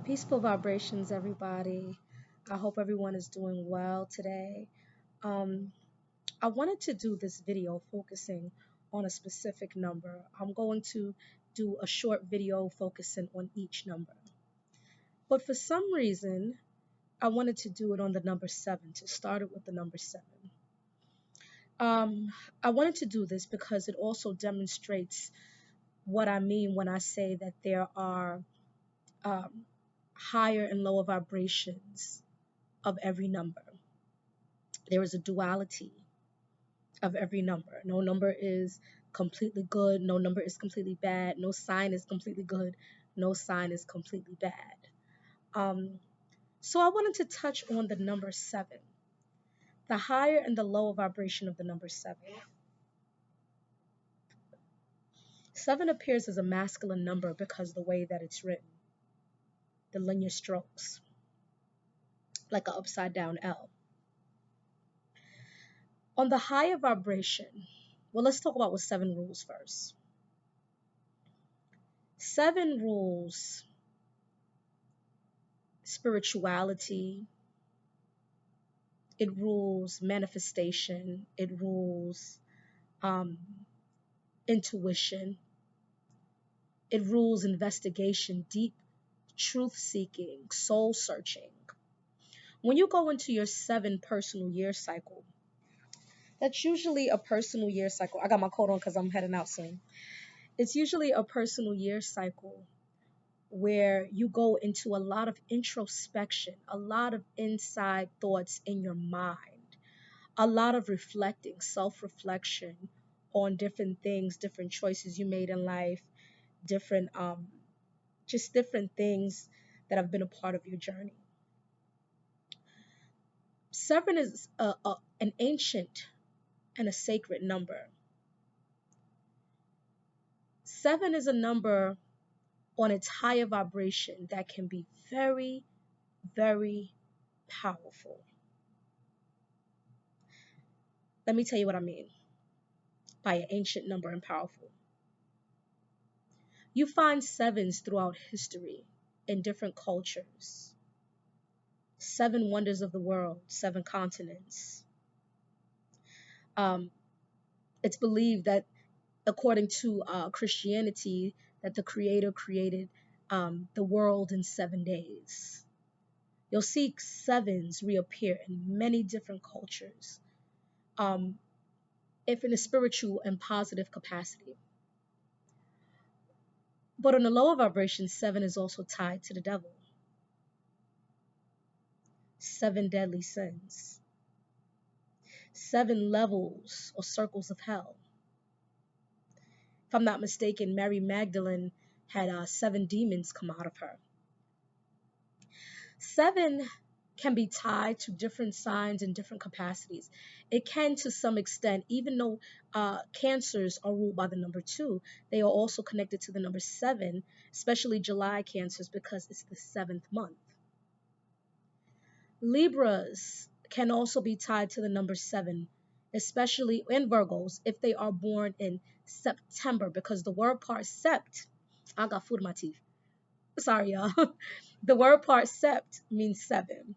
Peaceful vibrations, everybody. I hope everyone is doing well today. Um, I wanted to do this video focusing on a specific number. I'm going to do a short video focusing on each number. But for some reason, I wanted to do it on the number seven, to start it with the number seven. I wanted to do this because it also demonstrates what I mean when I say that there are um, higher and lower vibrations of every number. There is a duality of every number. No number is completely good. No number is completely bad. No sign is completely good. No sign is completely bad. Um, so I wanted to touch on the number seven, the higher and the lower vibration of the number seven. Seven appears as a masculine number because the way that it's written, the linear strokes, like an upside down L. On the higher vibration, well, let's talk about what seven rules first. Seven rules spirituality, it rules manifestation, it rules um, intuition, it rules investigation, deep truth seeking, soul searching. When you go into your seven personal year cycle, that's usually a personal year cycle. I got my coat on because I'm heading out soon. It's usually a personal year cycle where you go into a lot of introspection, a lot of inside thoughts in your mind, a lot of reflecting, self-reflection on different things, different choices you made in life, different just different things that have been a part of your journey. Seven is an ancient and a sacred number. Seven is a number on its higher vibration that can be very, very powerful. Let me tell you what I mean by an ancient number and powerful. You find sevens throughout history in different cultures. Seven wonders of the world, seven continents. Um, it's believed that, according to Christianity, that the Creator created the world in 7 days. You'll see sevens reappear in many different cultures, if in a spiritual and positive capacity. But on the lower vibration, seven is also tied to the devil. Seven deadly sins. Seven levels or circles of hell. If I'm not mistaken, Mary Magdalene had seven demons come out of her. Seven can be tied to different signs and different capacities. It can, to some extent, even though cancers are ruled by the number two, they are also connected to the number seven, especially July cancers, because it's the seventh month. Libras can also be tied to the number seven, especially in Virgos if they are born in September, because the word part sept, I got food in my teeth. Sorry, y'all. The word part sept means seven.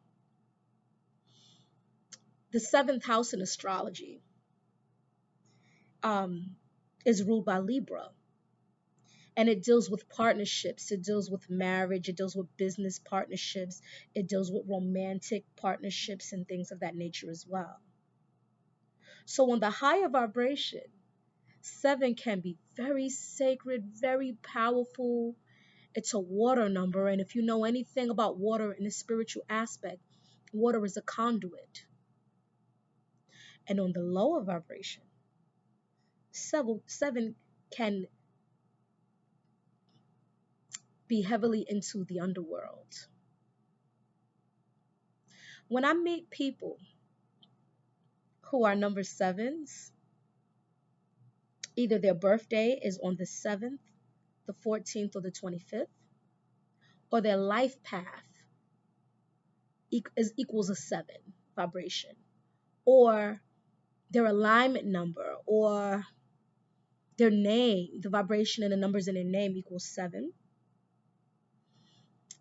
The seventh house in astrology is ruled by Libra. And it deals with partnerships, it deals with marriage, it deals with business partnerships, it deals with romantic partnerships and things of that nature as well. So on the higher vibration, seven can be very sacred, very powerful. It's a water number, and if you know anything about water in the spiritual aspect, water is a conduit. And on the lower vibration, seven can be heavily into the underworld. When I meet people who are number sevens, either their birthday is on the 7th, the 14th, or the 25th, or their life path equals a seven vibration, or their alignment number, or their name, the vibration and the numbers in their name equals seven.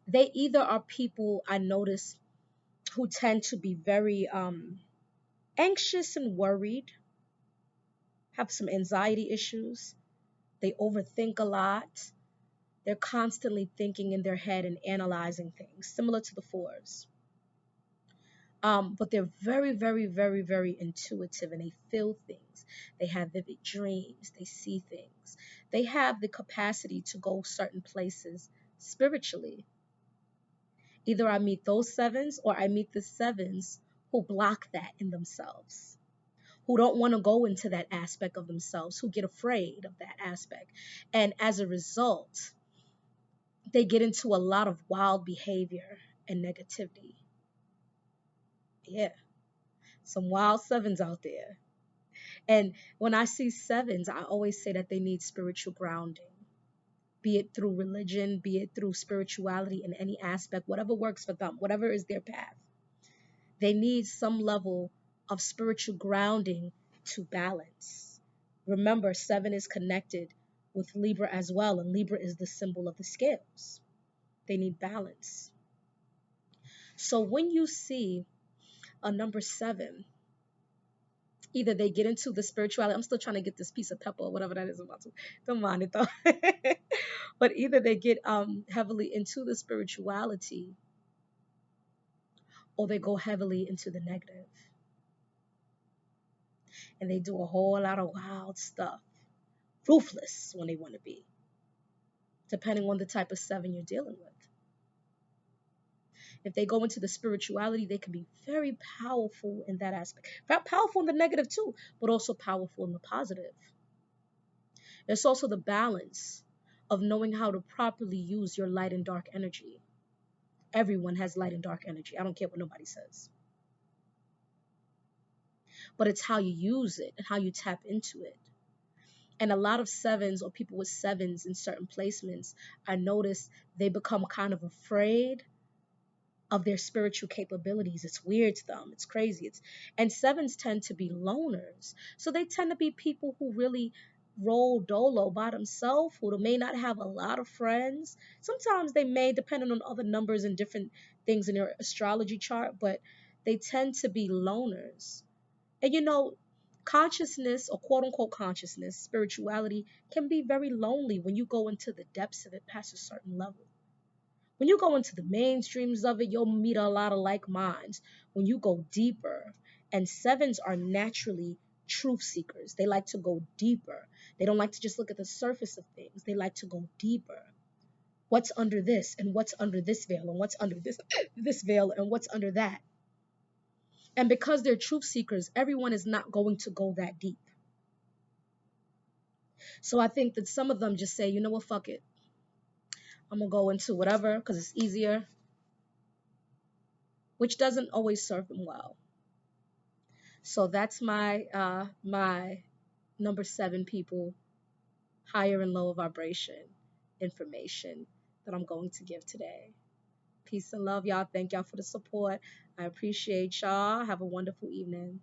They either are people I notice who tend to be very anxious and worried, have some anxiety issues. They overthink a lot. They're constantly thinking in their head and analyzing things, similar to the fours. But they're very, very, very, very intuitive and they feel things. They have vivid dreams. They see things. They have the capacity to go certain places spiritually. Either I meet those sevens or I meet the sevens who block that in themselves, who don't want to go into that aspect of themselves, who get afraid of that aspect. And as a result, they get into a lot of wild behavior and negativity. Yeah, some wild sevens out there. And when I see sevens, I always say that they need spiritual grounding, be it through religion, be it through spirituality in any aspect, whatever works for them, whatever is their path. They need some level of spiritual grounding to balance. Remember, seven is connected with Libra as well, and Libra is the symbol of the scales. They need balance. So when you see a number seven, either they get into the spirituality. I'm still trying to get this piece of pepper or whatever that is about to. Don't mind it though. But either they get heavily into the spirituality or they go heavily into the negative. And they do a whole lot of wild stuff. Ruthless when they want to be, depending on the type of seven you're dealing with. If they go into the spirituality, they can be very powerful in that aspect. Powerful in the negative too, but also powerful in the positive. It's also the balance of knowing how to properly use your light and dark energy. Everyone has light and dark energy. I don't care what nobody says. But it's how you use it and how you tap into it. And a lot of sevens or people with sevens in certain placements, I notice they become kind of afraid of their spiritual capabilities. It's weird to them. It's crazy. And sevens tend to be loners. So they tend to be people who really roll dolo by themselves, who may not have a lot of friends. Sometimes they may, depending on other numbers and different things in their astrology chart, but they tend to be loners. And consciousness or quote unquote consciousness, spirituality can be very lonely when you go into the depths of it past a certain level. When you go into the mainstreams of it, you'll meet a lot of like minds. When you go deeper, and sevens are naturally truth seekers. They like to go deeper. They don't like to just look at the surface of things. They like to go deeper. What's under this, and what's under this veil, and what's under this veil, and what's under that. And because they're truth seekers, everyone is not going to go that deep. So I think that some of them just say, you know what, fuck it. I'm going to go into whatever because it's easier, which doesn't always serve them well. So that's my number seven people, higher and lower vibration information that I'm going to give today. Peace and love, y'all. Thank y'all for the support. I appreciate y'all. Have a wonderful evening.